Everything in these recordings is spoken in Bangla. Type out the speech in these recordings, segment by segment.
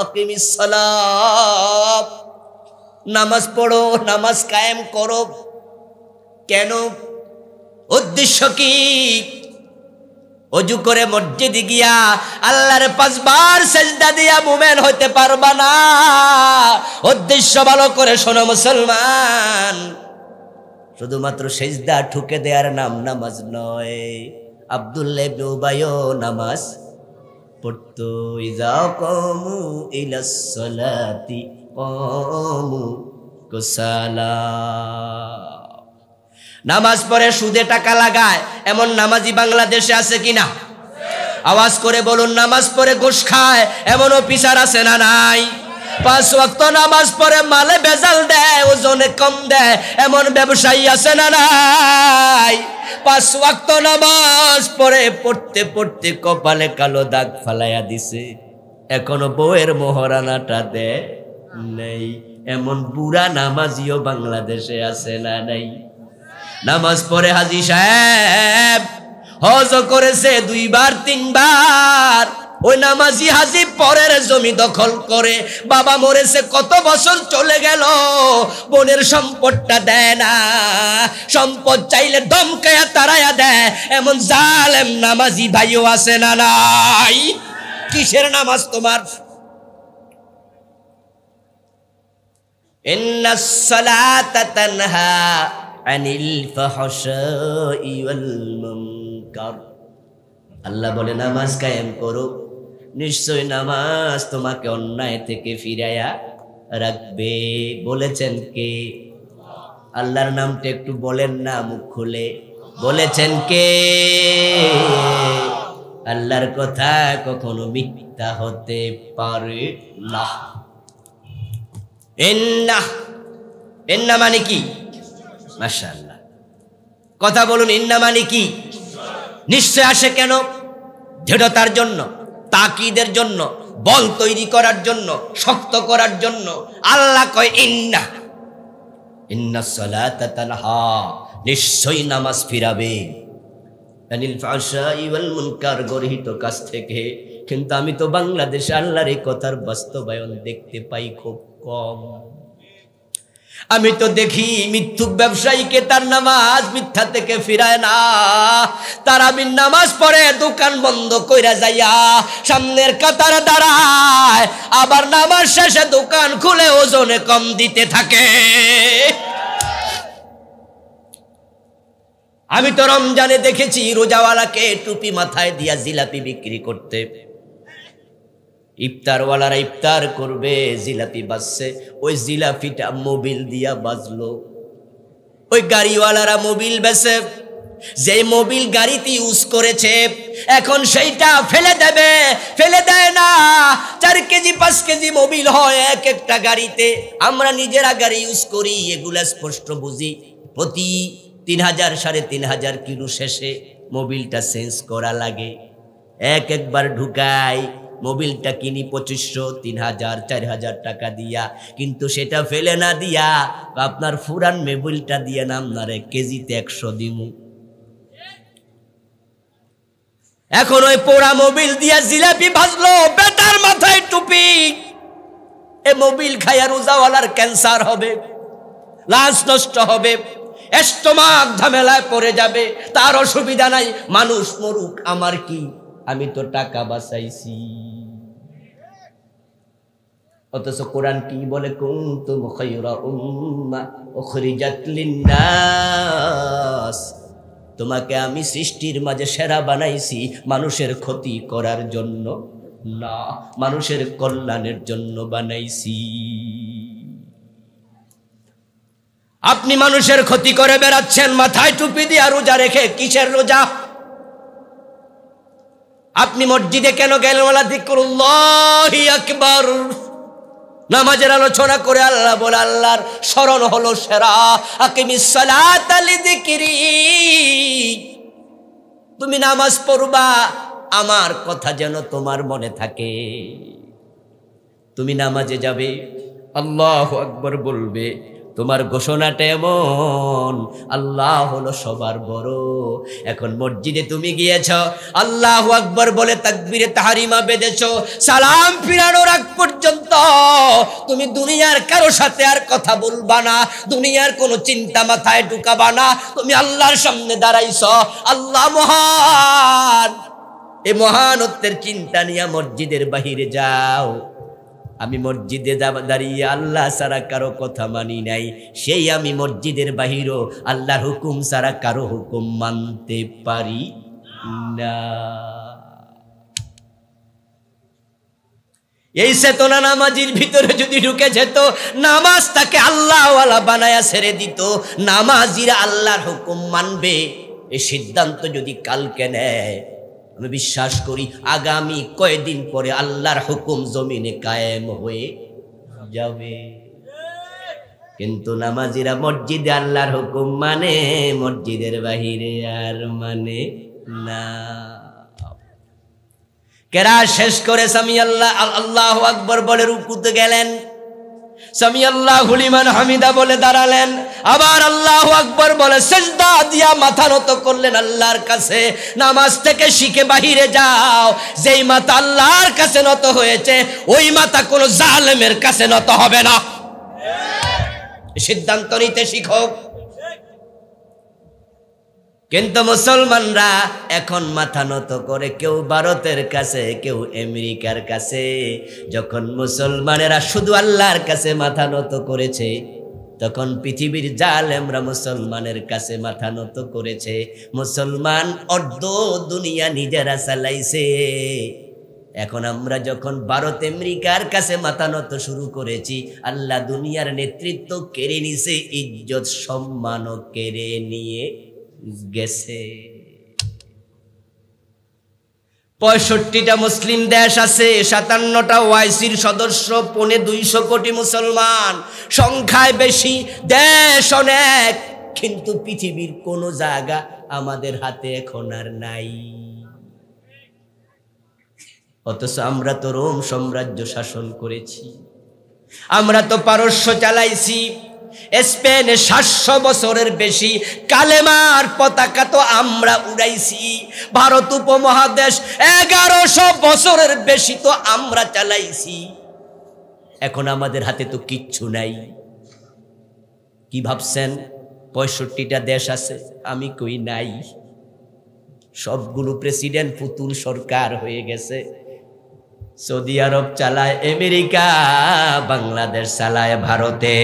আকিমিস সালাত, নামাজ পড়ো, নামাজ কায়েম করো। কেন? উদ্দেশ্য কি? ওযু করে মসজিদে গিয়া আল্লাহর 5 বার সিজদা দিয়া মুমিন হইতে পারবা না। উদ্দেশ্য ভালো করে শোনো মুসলমান, শুধুমাত্র সিজদা ঠুকে দেওয়ার নাম নামাজ নয়। আব্দুল্লাহ ইবনে উবাইও নামাজ পড়তো। ইযা কামু ইলাস সালাতি কামু কুসালা। নামাজ পড়ে সুদে টাকা লাগায় এমন নামাজি বাংলাদেশে আছে কিনা? আওয়াজ করে বলুন। নামাজ পড়ে ঘুষ খায় এমন অফিসার আছে না নাই? 5 ওয়াক্ত নামাজ পড়ে মালে ভেজাল দেয়, ওজনে কম দেয় এমন ব্যবসায়ী আছে না নাই? 5 ওয়াক্ত নামাজ পড়ে পড়তে পড়তে কপালে কালো দাগ ফালাইয়া দিছে, এখনো বউয়ের মোহরানাটা দেয় নেই। এমন বুড়া নামাজিও বাংলাদেশে আছে না নাই? নামাজ পড়ে হাজী সাহেব হজ করেছে 2 বার 3 বার, ওই নামাজি হাজী পরের জমি দখল করে। বাবা মরেছে কত বছর চলে গেল, বোনের সম্পদটা দেয় না, সম্পদ চাইলে দমকায়া তারায়া দেয় এমন জালেম নামাজি ভাইও আছে না নাই? কিসের নামাজ তোমার? ইন্নাস সালাতা তানহা আনিল ফাহশাই ওয়াল মুনকার। আল্লাহ বলে নামাজ কায়েম করো, নিশ্চয় নামাজ তোমাকে অন্যায় থেকে ফিরাইয়া রাখবে। বলেছেন কে? আল্লাহর নামটা একটু বলেন না মুখ খুলে, বলেছেন কে? আল্লাহর কথা কখনো মিথ্যা হতে পারে না। ইন্না মানে কি? মাশাআল্লাহ, কথা বলুন। ইন্না মানে কি? নিশ্চয় আসে কেন? দৃঢ়তার জন্য, তাকিদের জন্য, বল তৈরি করার জন্য, শক্ত করার জন্য। আল্লাহ কয় ইন্নাস সালাতা তানহা, নিশ্চয় নামাজ ফিরাবে আনিল ফাহশাই ওয়াল মুনকার, গর্হিত কাজ থেকে। কিন্তু আমি তো বাংলাদেশে আল্লাহর এই কথার বাস্তবায়ন দেখতে পাই খুব কম। আমি তো দেখি মিথ্যুক ব্যবসায়ীকে তার নামাজ মিথ্যা থেকে ফিরায় না। তারাবির নামাজ পড়ে দোকান বন্ধ কইরা যাইয়া সামনের কাতারে দাঁড়ায়, আবার নামাজ শেষে দোকান খুলে ওজনে কম দিতে থাকে। আমি তো রমজানে দেখেছি রোজাওয়ালাকে টুপি মাথায় দিয়া জিলাপি বিক্রি করতে। ইফতারওয়ালারা ইফতার করবে, জিলাপি বাজছে, ওই জিলাপিটা মোবিল দিয়া বাজলো। ওই গাড়িওয়ালারা মোবিল বেচে, যে মোবিল গাড়িতে ইউজ করেছে এখন সেইটা ফেলে দেবে, ফেলে দেয় না। 4 কেজি 5 কেজি মোবিল হয় এক একটা গাড়িতে। আমরা নিজেরা গাড়ি ইউজ করি, এগুলা স্পষ্ট বুঝি। প্রতি 3000 3500 কিলো শেষে মোবিলটা চেঞ্জ করা লাগে। একবার ঢুকাই মোবিলটা কিনি 2500 3000 4000 টাকা দিয়া, কিন্তু সেটা ফেলে না দিয়া আপনার ফুরান মোবিলটা দিয়ে আপনারে কেজিতে 100 দিমু। এখন ওই পোড়া মোবিল দিয়া জিলাপি ভাজলো, বেটার মাথায় টুপি। এ মোবিল খাইয়া রোজাওয়ালার ক্যান্সার হবে, লাশ নষ্ট হবে, স্টমাক ঝামেলায় পড়ে যাবে। তার অসুবিধা নাই, মানুষ মরুক, আমার কি, আমি তো টাকা বাঁচাইছি। অথচ কোরআন কি বলে? কুনতুম খায়রা উম্মাহ উখরিজাত লিন্নাস, তোমাকে আমি সৃষ্টির মাঝে সেরা বানাইছি মানুষের ক্ষতি করার জন্য না, মানুষের কল্যাণের জন্য বানাইছি। আপনি মানুষের ক্ষতি করে বেড়াচ্ছেন মাথায় টুপি দিয়ে রোজা রেখে। কিসের রোজা? আপনি মসজিদে কেন গেলেন? ওয়ালা যিকরুল্লাহি আকবার, নামাজের আলোচনা করে আল্লাহ বলে আল্লাহর স্মরণ হলো সেরা। আকিমিস সালাতা লিযিকরি, তুমি নামাজ পড়বা আমার কথা যেন তোমার মনে থাকে। তুমি নামাজে যাবে, আল্লাহু আকবার বলবে, তোমার ঘোষণাটা এমন, আল্লাহ হলো সবার বড়। এখন মসজিদে তুমি গিয়েছ, আল্লাহু আকবার বলে তাকবীরে তাহরিমা বেঁধেছ, সালাম ফিরানোর আগ পর্যন্ত তুমি দুনিয়ার কারো সাথে আর কথা বলবা না, দুনিয়ার কোনো চিন্তা মাথায় ঢুকাবা না। তুমি আল্লাহর সামনে দাঁড়াইছো, আল্লাহ মহান, এই মহানত্বের চিন্তা নিয়ে মসজিদের বাহিরে যাও। আমি মসজিদে দাঁড়িয়ে আল্লাহ ছাড়া কারো কথা মানি নাই, সেই আমি মসজিদের বাহিরও আল্লাহর হুকুম ছাড়া কারো হুকুম মানতে পারি না। এই চেতনা নামাজির ভিতরে যদি ঢুকে যেত, নামাজ তাকে আল্লাহওয়ালা বানায়া ছেড়ে দিত। নামাজিরা আল্লাহর হুকুম মানবে, এই সিদ্ধান্ত যদি কালকে নেয়, আমি বিশ্বাস করি আগামী কয়েকদিন পরে আল্লাহর হুকুম জমিনে কায়েম হয়ে যাবে। কিন্তু নামাজিরা মসজিদে আল্লাহর হুকুম মানে, মসজিদের বাহিরে আর মানে না। কেরাত শেষ করে সামি আল্লাহ আল্লাহু আকবার বলে রুকুতে গেলেন, সামি আল্লাহু লিমান হামিদা বলে দাঁড়ালেন, আবার আল্লাহু আকবার বলে সিজদা দিয়া মাথা নত করলেন আল্লাহর কাছে। নামাজ থেকে শিখে বাহিরে যাও, যেই মাথা আল্লাহর কাছে নত হয়েছে ওই মাথা কোনো জালেমের কাছে নত হবে না। সিদ্ধান্ত নিতে শিখো। কিন্তু মুসলমানরা এখন মাথা নত করে, কেউ ভারতের কাছে, কেউ আমেরিকার কাছে। যখন মুসলমানেরা শুধু আল্লাহর কাছে মাথা নত করেছে, তখন পৃথিবীর জালেমরা মুসলমানের কাছে মাথা নত করেছে। মুসলমান অর্ধ দুনিয়া নিজেরা চালাইছে। এখন আমরা যখন ভারত আমেরিকার কাছে মাথা নত শুরু করেছি, আল্লাহ দুনিয়ার নেতৃত্ব কেড়ে নিছে, ইজ্জত সম্মানও কেড়ে নিয়ে গেছে। 65টা মুসলিম দেশ আছে, 57টা ওআইসির সদস্য, 250 কোটি মুসলমান, সংখ্যায় বেশি, দেশ অনেক, কিন্তু পৃথিবীর কোন জায়গা আমাদের হাতে এখন আর নাই। অথচ আমরা তো রোম সাম্রাজ্য শাসন করেছি, আমরা তো পারস্য চালাইছি, স্পেনে 700 বছরের বেশি কালেমার পতাকা তো আমরা উড়াইছি। ভারত উপমহাদেশ 1100 বছরের বেশি তো আমরা চালাইছি। এখন আমাদের হাতে তো কিচ্ছু নাই। কি ভাবছেন 65টা দেশ আছে, আমি কই নাই। সবগুলো প্রেসিডেন্ট পুতুল সরকার হয়ে গেছে। সৌদি আরব চালায় আমেরিকা, বাংলাদেশ চালায় ভারতে।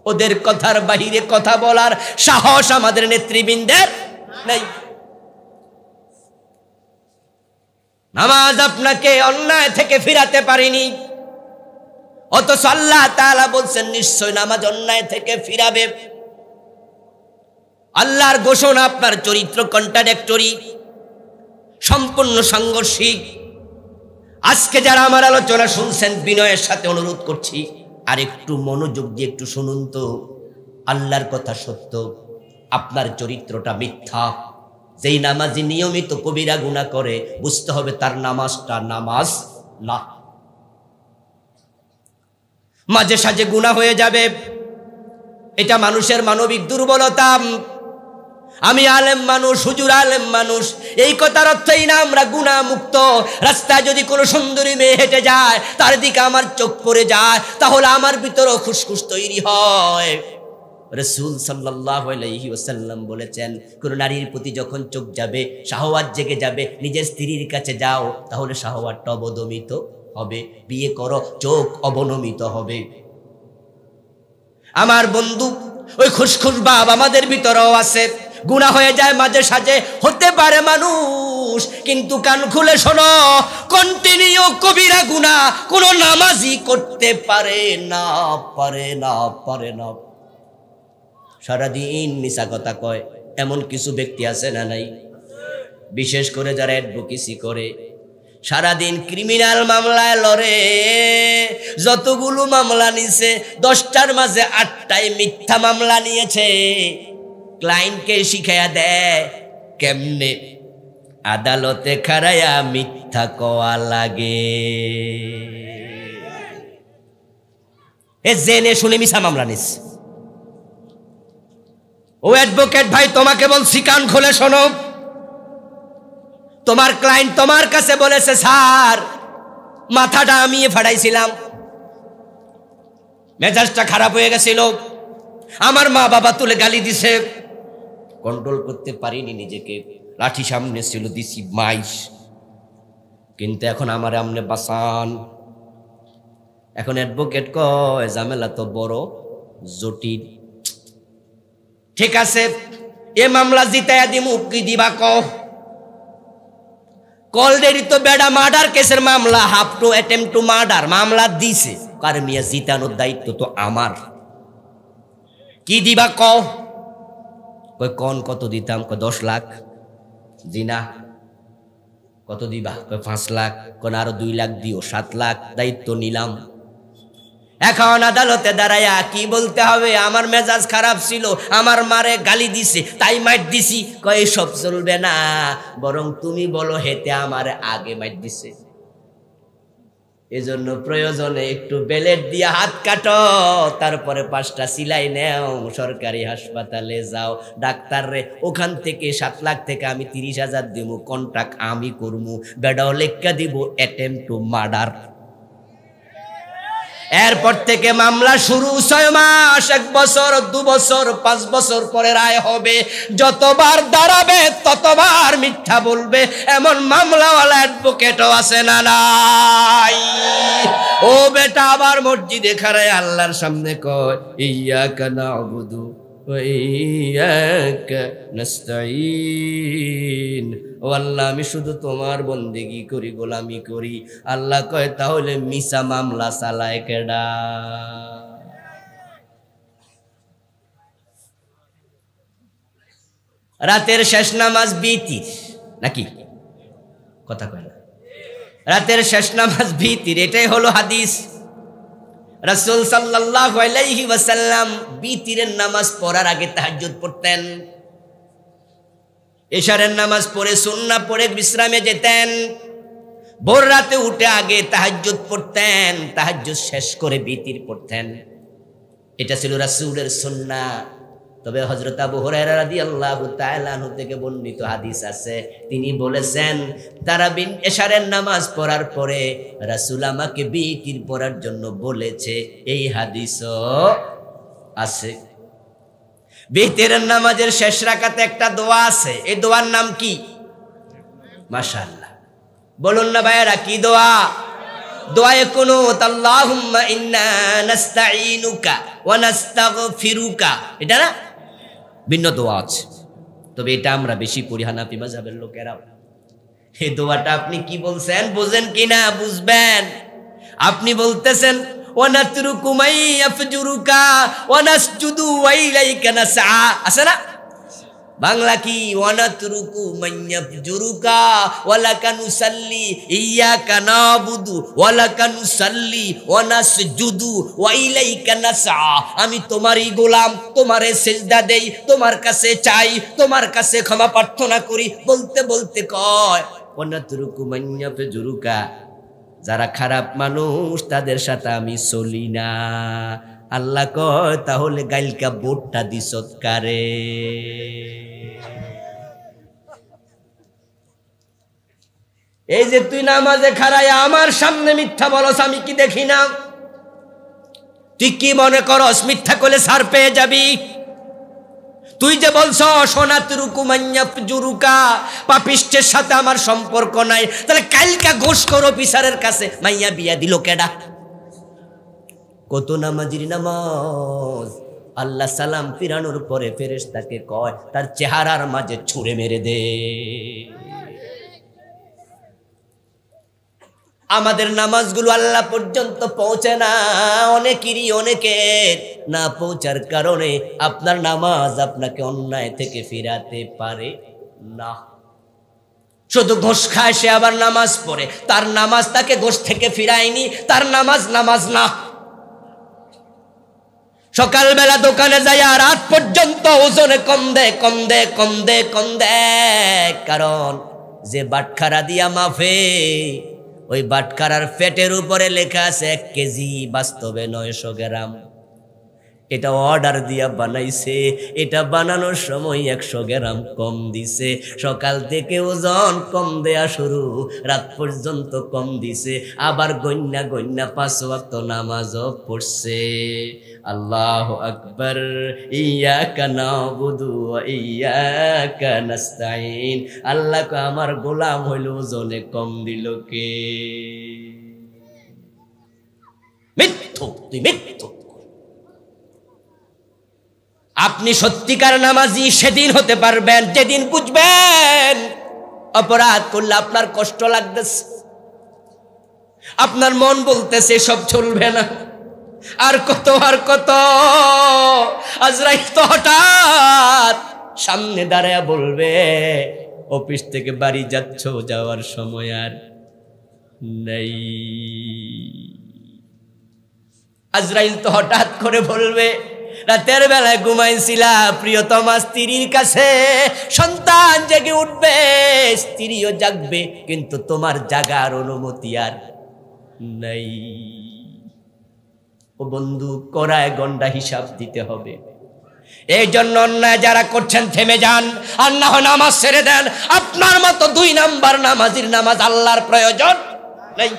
ওদের কথার বাহিরে কথা বলার সাহস আমাদের নেতৃবৃন্দের নাই। নামাজ আপনাকে অন্যায় থেকে ফিরাতে পারেনি, অথচ আল্লাহ তাআলা বলছেন নিশ্চয় নামাজ অন্যায় থেকে ফিরাবে। আল্লাহর ঘোষণা আপনার চরিত্র কন্ট্রাডিক্টরি, সম্পূর্ণ সাংঘর্ষিক। আজকে যারা আমার আলোচনা শুনছেন, বিনয়ের সাথে অনুরোধ করছি আর একটু মনোযোগ দিয়ে একটু শুনুন তো। আল্লাহর কথা সত্য, আপনার চরিত্রটা মিথ্যা। যেই নামাজি নিয়মিত কবিরা গুনাহ করে, বুঝতে হবে তার নামাজটা নামাজ না। মাঝে সাঝে গুনাহ হয়ে যাবে, এটা মানুষের মানবিক দুর্বলতা। আমি আলেম মানুষ, হুজুর আলেম মানুষ, এই কথার অর্থই না আমরা গুনাহ মুক্ত। রাস্তায় যদি কোনো সুন্দরী মেয়ে হেঁটে যায়, তার দিকে আমার চোখ পড়ে যায়, তাহলে আমার ভিতরেও খুশখুশ তৈরি হয়। রাসূল সাল্লাল্লাহু আলাইহি ওয়াসাল্লাম বলেছেন, কোন নারীর প্রতি যখন চোখ যাবে, শাহওয়াত জেগে যাবে, নিজের স্ত্রীর কাছে যাও, তাহলে শাহওয়াতটা অবদমিত হবে। বিয়ে করো, চোখ অবনমিত হবে। আমার বন্ধু, ওই খুশখুশ ভাব আমাদের ভিতরেও আছে। গুনাহ হয়ে যায় মাঝে সাঝে, হতে পারে মানুষ, কিন্তু কান খুলে শোনো, কন্টিনিউ কবিরা গুনাহ কোন নামাজি করতে পারে না, পারে না, পারে না। সারাদিন মিছা কথা কয় এমন কিছু ব্যক্তি আছে না নাই? বিশেষ করে যারা অ্যাডভোকেসি করে, সারাদিন ক্রিমিনাল মামলায় লড়ে। যতগুলো মামলা নিছে, 10টার মাঝে 8টাই মিথ্যা মামলা নিয়েছে। ক্লায়েন্টকে শিখাইয়া দেয় কেমনে আদালতে খাড়াইয়া মিথ্যা কওয়া লাগে। এ জেনে শুনে মিছা মামলা নিস। ও অ্যাডভোকেট ভাই, তোমাকে বলছি কান খুলে শোনো। তোমার ক্লায়েন্ট তোমার কাছে বলেছে, স্যার মাথাটা আমি ফাটাইছিলাম, মেজাজটা খারাপ হয়ে গেছিল। আমার মা বাবা তুলে গালি দিছে, কন্ট্রোল করতে পারিনি নিজেকে, লাঠি সামনে ছিল, দিছি মাইস। কিন্তু এখন আমার আমনে বাসান। এখন অ্যাডভোকেট কয় ঝামেলা তো বড় জটিল। ঠিক আছে, এ মামলা জিতাইয়া দিমু, কি দিবা অলরেডি তো বেডা মার্ডার কেসের মামলা, half to attempt to murder মামলা দিছে, কার মিয়া জিতানোর দায়িত্ব তো আমার। কি দিবা কয় কোন কত দিতাম, 10 লাখ। জি না। কত দিবা? 5 লাখ। কোন আরো 2 লাখ দিও, 7 লাখ। দায়িত্ব নিলাম। এখন আদালতে দাঁড়াইয়া কি বলতে হবে? আমার মেজাজ খারাপ ছিল, আমার মারে গালি দিছে তাই মাইট দিছি। কয় সব চলবে না, বরং তুমি বলো হেতে আমার আগে মাইট দিছে, এজন্য প্রয়োজনে একটু বেলেট দিয়ে হাত কাটো, তারপরে 5টা সিলাই নেও, সরকারি হাসপাতালে যাও, ডাক্তার রে ওখান থেকে 7 লাখ থেকে আমি 30,000 দিব, কন্ট্রাক্ট আমি করমু, বেডাও লেখা দিব অ্যাটেম্প টু মার্ডার। এরপর থেকে মামলা শুরু, 6 মাস, 1 বছর, 2 বছর, 5 বছর পরে রায় হবে। যতবার দাঁড়াবে ততবার মিথ্যা বলবে, এমন মামলাওয়ালা অ্যাডভোকেটও আছে না নাই? ও বেটা, আবার মসজিদে খাড়ায় আল্লাহর সামনে কয় ইয়াকা না'বুদু ওয়া ইয়াকা নাস্তাঈন, ও আল্লাহ আমি শুধু তোমার বন্দেগি করি, গোলামি করি। আল্লাহ কয় তাহলে মিছা মামলা চালায় কেডা? রাতের শেষ নামাজ বিতির নাকি? কথা কয় না। রাতের শেষ নামাজ বিতির, এটাই হলো হাদিস। রাসূল সাল্লাল্লাহু আলাইহি ওয়াসাল্লাম বিতিরের নামাজ পড়ার আগে তাহাজ্জুদ পড়তেন। এশারের নামাজ পড়ে সুন্নাহ পড়ে বিশ্রামে যেতেন। ভোর রাতে উঠে আগে তাহাজ্জুদ পড়তেন, তাহাজ্জুদ শেষ করে বিতির পড়তেন। এটা ছিল রাসূলের সুন্নাহ। তবে হযরত আবু হুরায়রা রাদিয়াল্লাহু তাআলা আনহু থেকে বর্ণিত হাদিস আছে, তিনি বলেছেন তারাবিন এশারের নামাজ পড়ার পরে রাসূল আমাকে বিতির পড়ার জন্য বলেছে, এই হাদিসও আছে। বিতিরের নামাজের শেষ রাকাতে একটা দোয়া আছে, এই দোয়ার নাম কি? মাশাআল্লাহ, বলুন না ভাইরা, কি দোয়া? দোয়ায়ে কুনুত, আল্লাহুম্মা ইন্না নাস্তাঈনুকা ওয়া নাস্তাগফিরুকা। এটা না ভিন্ন দোয়া আছে, তবে এটা আমরা বেশি পড়ি হানাফি মাযহাবের লোকেরা। এই দোয়াটা আপনি কি বলছেন বুঝেন কিনা? বুঝবেন। আপনি বলতেছেন ওয়া নাতরুকু মাই ইয়াফজুরুকা ওয়া নাসজুদু ওয়া ইলাইকা নাসআ, আছে না? বাংলা কি? ওয়া নাতরুকু মাই ইয়াফজুরুকা ওয়া লাকা নুসাল্লি ইয়্যাকা নাবুদু ওয়া লাকা নুসাল্লি ওয়া নাসজুদু ওয়া ইলাইকা নাসআ। আমি তোমারই গোলাম, তোমারে সিজদা দেই, তোমার কাছে চাই, তোমার কাছে ক্ষমা প্রার্থনা করি। বলতে বলতে কয় ওয়া নাতরুকু মাই ইয়াফজুরুকা, যারা খারাপ মানুষ তাদের সাথে আমি চলি না। আল্লাহ কয় তাহলে গাইলকা বোটটা দিছত কারে? এই যে তুই নামাজে খাড়ায় আমার সামনে মিথ্যা বলস, আমি কি দেখি না? তুই কি মনে করস মিথ্যা করলে ছাড় পেয়ে যাবি? তুই যে বলছ সোনাতুরুকু মাইয়াফজুরুকা, পাপিষ্টের সাথে আমার সম্পর্ক নাই, তাহলে কালকা ঘোষ করো অফিসারের কাছে, মাইয়া বিয়া দিল কেডা? কত নামাজির নামাজ, আল্লাহ সালাম ফিরানোর পরে ফেরেশতাকে কয় তার চেহারার মাঝে ছুঁড়ে মেরে দে। আমাদের নামাজগুলো আল্লাহ পর্যন্ত পৌঁছে না, অনেকের না পৌঁছার কারণে আপনার নামাজ আপনাকে অন্যায় থেকে ফিরাতে পারে না। শুধু ঘোষ খায় সে আবার নামাজ পড়ে, তার নামাজ তাকে ঘোষ থেকে ফিরায়নি, তার নামাজ নামাজ না। সকালবেলা দোকানে যায় রাত পর্যন্ত ওজনে কম দে, কারণ যে বাটখারা দিয়া মাফে, ওই বাটখারার পেটের উপরে লেখা আছে 1 কেজি, বাস্তবে 900 গ্রাম। এটা অর্ডার দিয়া বানাইছে, এটা বানানোর সময় 100 গ্রাম কম দিছে, সকাল থেকে ওজন কম দেয়া শুরু, রাত পর্যন্ত কম দিছে, আবার গন্যা গন্যা 5 ওয়াক্ত নামাজও পড়ছে। আল্লাহু আকবার। ইয়াকা নাবুদু ওয়া ইয়াকা নাস্তাইন। আল্লাহ কো আমার গোলাম হইল ওজনে কম দিল কে? মিথ্যু, তুই মিথ্যু। আপনি সত্যিকার নামাজি সেদিন হতে পারবেন যেদিন বুঝবেন অপরাধ করলে আপনার কষ্ট লাগতেছে, আপনার মন বলতেছে সব চলবে না, আর কত আর কত। আজরাইল তো হঠাৎ সামনে দাঁড়ায়া বলবে, অফিস থেকে বাড়ি যাচ্ছ, যাওয়ার সময় আর নাই। আজরাইল তো হঠাৎ করে বলবে, রাতের বেলায় ঘুমাইছিলা প্রিয়তমা স্ত্রীর কাছে, সন্তান জেগে উঠবে, স্ত্রীও জাগবে, কিন্তু তোমার জাগার অনুমতি আর নাই। ও বন্ধু, কড়ায় গন্ডা হিসাব দিতে হবে। এই জন্য অন্যায় যারা করছেন থেমে যান, আর না হয় নামাজ ছেড়ে দেন। আপনার মতো 2 নাম্বার নামাজির নামাজ আল্লাহর প্রয়োজন নেই।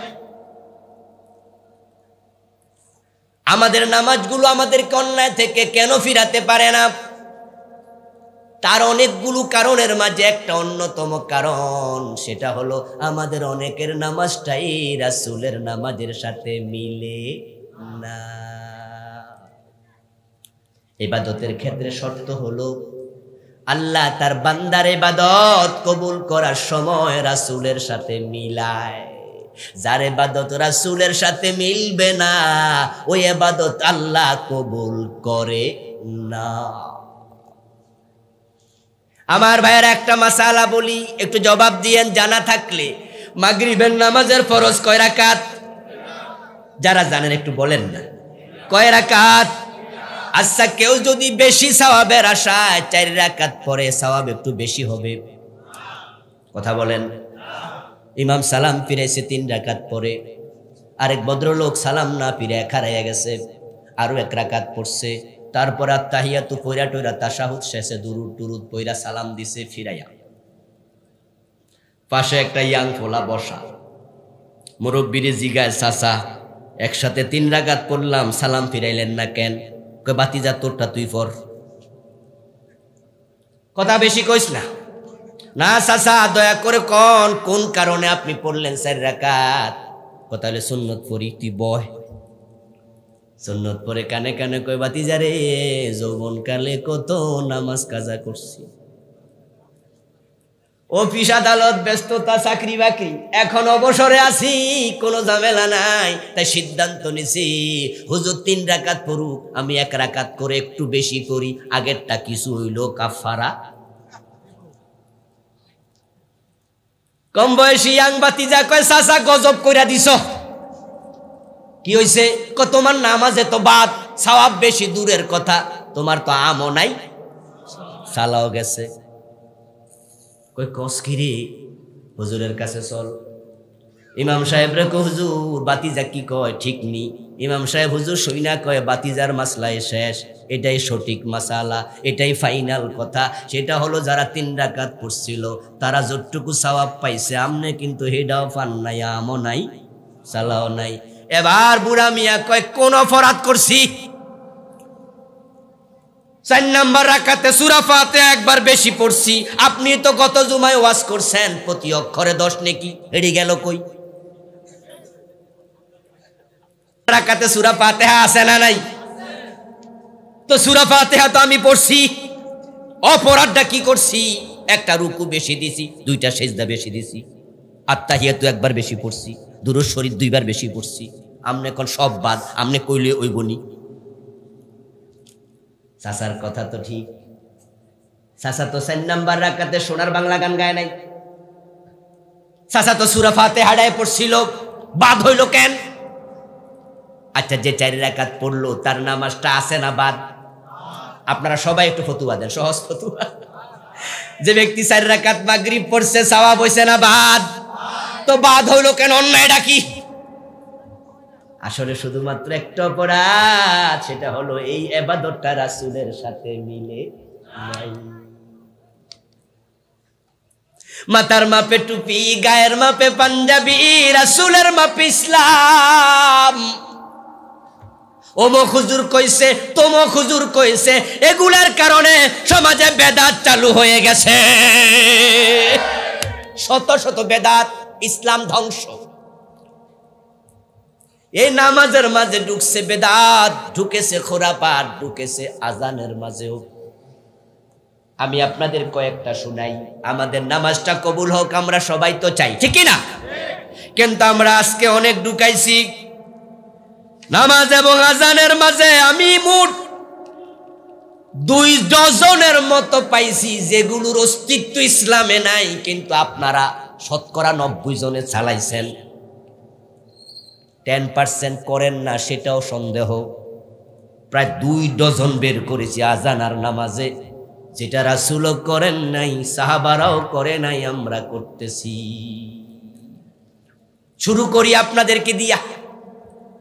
আমাদের নামাজগুলো আমাদেরকে অন্যায় থেকে কেন ফিরাতে পারে না? তার অনেকগুলো কারণের মাঝে একটা অন্যতম কারণ, সেটা হলো আমাদের অনেকের নামাজটাই রাসূলের নামাজের সাথে মিলে না। ইবাদতের ক্ষেত্রে শর্ত হলো আল্লাহ তার বান্দার ইবাদত কবুল করার সময় রাসূলের সাথে মিলায়। যার ইবাদত রাসূলের সাথে মিলবে না, ওই ইবাদত আল্লাহ কবুল করে না। আমার ভাইয়ের একটা মাসালা বলি, একটু জবাব দিয়েন জানা থাকলে। মাগরিবের নামাজের ফরজ কয় রাকাত? যারা জানেন একটু বলেন না, কয় রাকাত? আচ্ছা, কেউ যদি বেশি সওয়াবের আশায় 4 রাকাত পড়ে, সওয়াব একটু বেশি হবে? কথা বলেন। ইমাম সালাম ফিরাইছে 3 রাকাত পরে, আরেক ভদ্রলোক সালাম না ফিরে খারাইয়া গেছে, আরো 1 রাকাত পড়ছে, তারপর আত্তাহিয়াতু পয়রা টয়রা তাশাহুদ শেষে দুরুদ টুরুদ পয়রা সালাম দিছে ফিরাইয়া। পাশে একটা ইয়াং ফোলা বসা, মুরব্বিরে জিগায়, চাচা একসাথে 3 রাকাত পড়লাম, সালাম ফিরাইলেন না কেন? কয় বাতিজা তোরটা তুই পড়। কথা বেশি কইস না। না চাচা, দয়া করে কোন কারণে আপনি পড়লেন 4 রাকাত? কথা হলে সুন্নত পড়ি, তুই বয়। সুন্নত পরে কানে কানে কয়, বাতিজা রে, যৌবন কালে কত নামাজ কাজা করছি, অফিস আদালত ব্যস্ততা চাকরি বাকরি, এখন অবসরে আছি, কোনো ঝামেলা নাই, তাই সিদ্ধান্ত নিছি হুজুর 3 রাকাত পড়ুক, আমি 1 রাকাত করে একটু বেশি করি, আগেরটা কিছু হইল কাফারা। কম বয়সী ইয়াং বাতিজা কয়, চাচা গজব কইরা দিছ। কি হইছে? তোমার নামাজ এত বাদ, সওয়াব বেশি দূরের কথা, তোমার তো আমও নাই, সালাও গেছে। কই কস কি রে? হুজুরের কাছে চল। ইমাম সাহেব রে কয়, হুজুর বাতিজা কি কয় ঠিক নি। ইমাম সাহেব হুজুর শুইনা কয়, বাতিজার মাসলাই শেষ, এটাই সঠিক মাসালা, এটাই ফাইনাল কথা। সেটা হলো যারা 3 রাকাত পড়ছিল তারা যতটুকু সওয়াব পাইছে, আমনে কিন্তু হেডাও পান নাই, আমও নাই, সালাও নাই। এবার বুড়া মিয়া কয়, কোন অপরাধ করছি? 4 নাম্বার রাকাতে সূরা ফাতিহা একবার বেশি পড়ছি। আপনি তো গত জুমায় ওয়াজ করছেন প্রতি অক্ষরে 10 নেকি, এড়ি গেল কই? রাকাতে সূরা ফাতিহা আছে না নাই? তো সূরা ফাতিহা তো আমি পড়ছি, অপরাধটা কি করছি? একটা রুকু বেশি দিছি, 2টা সিজদা বেশি দিছি, আত্তাহিয়াতু একবার বেশি পড়ছি, দুরূদ শরীফ 2 বার বেশি পড়ছি। আমনে কোন সব বাদ, আমনে কইলে ওই বনি। চাচার কথা তো ঠিক, চাচা তো 4 নাম্বার রাকাতে সোনার বাংলা গান গায় নাই, চাচা তো সূরা ফাতিহাটাই পড়ছিল, বাদ হইল কেন? আচ্ছা, যে 4 রাকাত পড়লো তার নামাজটা আছে না বাদ? আপনারা সবাই একটু ফতুয়া দেন, সহজ ফতুয়া। যে ব্যক্তি 4 রাকাত মাগরিব পড়ছে, সওয়াব হইছে না বাদ? তো বাদ হইল কেন? অন্যায়টা কি? আসলে শুধুমাত্র একটা অপরাধ, সেটা হলো এই ইবাদতটা রাসূলের সাথে মিলে নাই। মাথার মাপে টুপি, গায়ের মাপে পাঞ্জাবি, রাসূলের মাপে ইসলাম। ওমক হুজুর কইছে, তমক হুজুর কইছে, এগুলার কারণে সমাজে বেদাত চালু হয়ে গেছে। শত শত বেদাত, ইসলাম ধ্বংস। এই নামাজের মাঝে ঢুকছে বেদাত, ঢুকেছে খোরাপাত, ঢুকেছে আজানের মাঝেও। আমি আপনাদের কয়েকটা শুনাই। আমাদের নামাজটা কবুল হোক, আমরা সবাই তো চাই, ঠিক না? কিন্তু আমরা আজকে অনেক ঢুকাইছি নামাজ এবং আজানের মাঝে। আমি মোট 2 ডজনের মতো পাইছি যেগুলোর অস্তিত্ব ইসলামে নাই, কিন্তু আপনারা শতকরা 90 জনে চালাইছেন। 10% করেন না, সেটাও সন্দেহ। প্রায় 2 ডজন বের করেছি আজান আর নামাজে, যেটা রাসূলও করেন নাই, সাহাবারাও করে নাই, আমরা করতেছি। শুরু করি আপনাদেরকে দিয়া,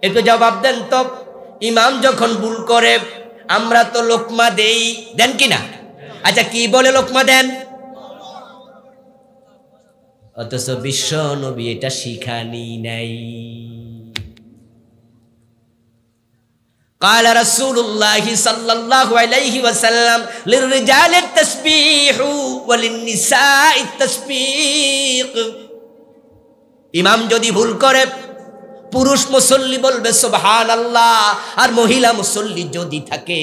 একটু জবাব দেন তো। ইমাম যখন ভুল করে আমরা তো লোকমা দেই, দেন কিনা? আচ্ছা, কি বলে লোকমা দেন? অথচ বিশ্ব নবী এটা শিখানি নাই। قال رسول الله صلى الله عليه وسلم للرجال التسبيح وللنساء التسبيق। ইমাম যদি ভুল করে পুরুষ মুসল্লি বলবে সুবহানাল্লাহ, আর মহিলা মুসল্লি যদি থাকে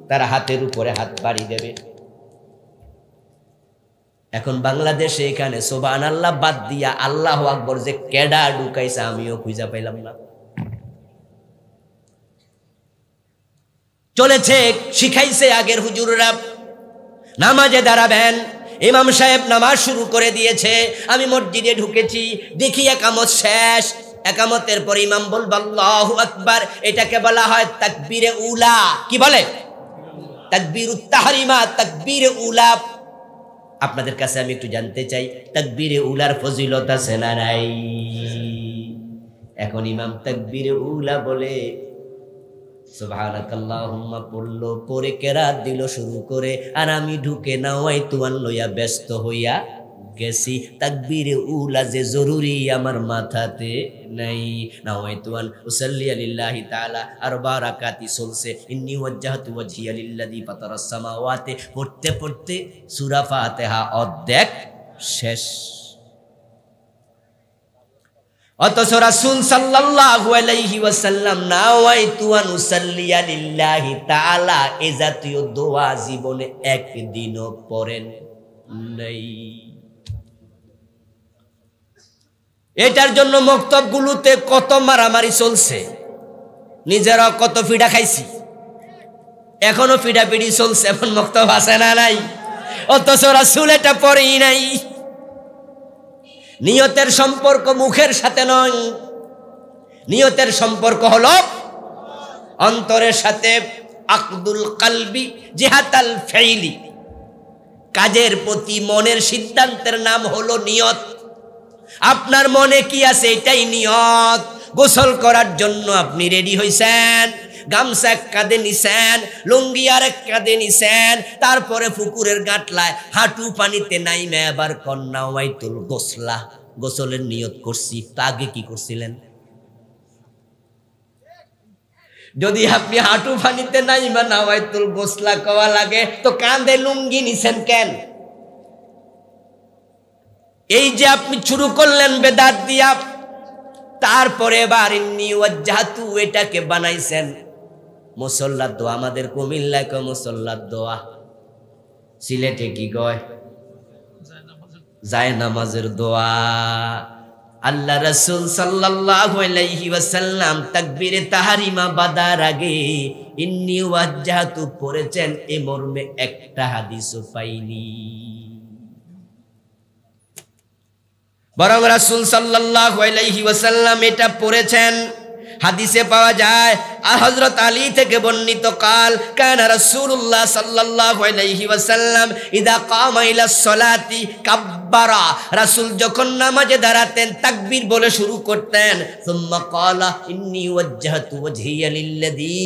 তারা হাতের উপরে হাত বাড়িয়ে দেবে। এখন বাংলাদেশে এখানে সুবহানাল্লাহ বাদ দিয়া আল্লাহু আকবার যে কেডা ঢুকাইছে আমিও খুঁজে পাইলাম না। চলেছে, শিখাইছে আগের হুজুররা। নামাজে দাঁড়াবেন, ইমাম সাহেব নামাজ শুরু করে দিয়েছে, আমি মসজিদে ঢুকেছি, দেখি একামত শেষ। একামতের পর ইমাম বলবে আল্লাহু আকবার, এটাকে বলা হয় তাকবীরে উলা। কি বলে? তাকবীরুত তাহরিমা, তাকবীরে উলা। আপনাদের কাছে আমি একটু জানতে চাই, তাকবীরে উলার ফজিলত আছে না নাই? এখন ইমাম তাকবীরে উলা বলে সুবহানাকাল্লাহুম্মা পড়লো, পরে কেরাত দিল শুরু করে, আর আমি ঢুকে নাওয়াইতুয়ান লইয়া ব্যস্ত হইয়া গেছি। তাকবীরে উলা যে জরুরি আমার মাথাতে নাই। নাওয়াইতুয়ান উসাল্লি লিল্লাহি তাআলা, আর 12 রাকাতই চলছে। ইন্নী ওয়াজ্জাহতু ওয়াজহিয়া লিল্লাযী ফাতারাস সামাওয়াতি পড়তে পড়তে সূরা ফাতিহা অর্ধেক শেষ। অথচ রাসূল সাল্লাল্লাহু আলাইহি ওয়াসাল্লাম নাওয়াইতু আন উসাল্লিয়া লিল্লাহি তাআলা এ জাতীয় দোয়া জীবনে একদিনও পড়েন নাই। এটার জন্য মক্তবগুলোতে কত মারামারি চলছে, নিজেরা কত ফিডা খাইছি, এখনো ফিডাফিডি চলছে। এমন মক্তব আছে না নাই? অথচ রাসূল এটা পড়েই নাই। নিয়তের সম্পর্ক মুখের সাথে নয়, নিয়তের সম্পর্ক হলো অন্তরের সাথে। আকদুল কলবি জিহাতাল ফাইলি, কাজের প্রতি মনের সিদ্ধান্তের নাম হলো নিয়ত। আপনার মনে কি আছে এটাই নিয়ত। গোসল করার জন্য আপনি রেডি হইছেন, গামছা এক কাঁধে নিছেন, লুঙ্গি আর এক কাঁধে নিছেন, তারপরে পুকুরের গাটলায় হাঁটু পানিতে নাইমে আবার কন্যা ওয়াইতুল গোসলা, গোসলের নিয়ত করছি। তা আগে কি করছিলেন? যদি আপনি হাঁটু পানিতে নাইমা নাওয়াইতুল গোসলা কওয়া লাগে, তো কাঁধে লুঙ্গি নিছেন কেন? এই যে আপনি শুরু করলেন বেদাত দিয়া, তারপরে এবার ইন্নী ওয়াজ্জাহতু এটাকে বানাইছেন মুসল্লার দোয়া। আমাদের কুমিল্লায় কয় মুসল্লার দোয়া, সিলেটে কি কয়? যায় নামাজের দোয়া। আল্লাহ রাসূল সাল্লাল্লাহু আলাইহি ওয়াসাল্লাম তাকবীরে তাহরিমা বাদার আগে ইন্নী ওয়াজ্জাহতু পড়েছেন, এ মর্মে একটা হাদিসও পাইনি। বরং রাসূল সাল্লাল্লাহু আলাইহি ওয়াসাল্লাম এটা পড়েছেন হাদিসে পাওয়া যায় আর হযরত আলী থেকে বর্ণিত কাল কানা রাসূলুল্লাহ সাল্লাল্লাহু আলাইহি ওয়াসাল্লাম ইদা কামা ইলাস সালাতি কাব্বারা, রাসূল যখন নামাজে দাঁড়াতেন তাকবীর বলে শুরু করতেন। সুম্মা ক্বালা ইন্নী ওয়াজ্জাহতু ওয়াজহিয়া লিল্লাযী,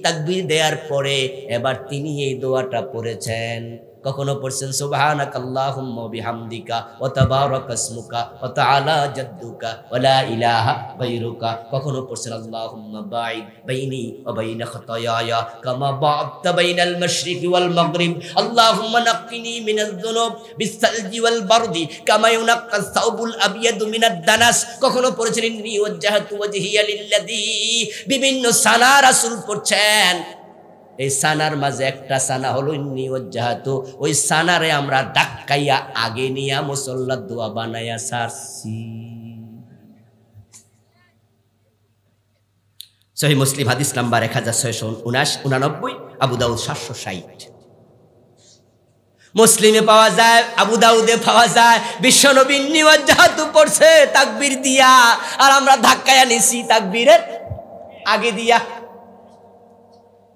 তাকবীর দেওয়ার পরে এবার তিনি এই দোয়াটা পড়েছেন। কখনো পড়ছেন সুবহানাকাল্লাহুম্মা ওয়া বিহামদিকা ওয়া তাবারাকা ইসমুকা ওয়া তাআলা জাদ্দুকা ওয়া লা ইলাহা গায়রুকা, কখনো পড়ছেন আল্লাহুম্মা বাঈদ বাইনি ওয়া বাইনা খাতায়ায়া কামা বা'আদতা বাইনাল মাশরিকি ওয়াল মাগরিব, আল্লাহুম্মা নাক্কিনি মিনাজ যুনুব বিস-সালজি ওয়াল বারদি কামা ইউনাক্কাস সাওবুল আবিয়াদু মিনাদ দানাস, কখনো পড়ছেন ইন্নী ওয়াজ্জাহতু ওয়াজহিয়া লিল্লাযী। বিভিন্ন সানা রাসূল পড়ছেন। এই সানার মাঝে একটা সানা হলো ইন্নী ওয়াজ্জাহতু, ওই সানারে আমরা ডাক্কাইয়া আগে নিয়া মুসাল্লার দোয়া বানাইয়া সারছি। সহিহ মুসলিম হাদিস নাম্বার 1689, আবু দাউদ 760। মুসলিমে পাওয়া যায়, আবু দাউদে পাওয়া যায় বিশ্বনবী ইন্নী ওয়াজ্জাহতু পড়ছে তাকবীর দিয়া, আর আমরা ধাক্কায়া নিছি তাকবীরের আগে দিয়া।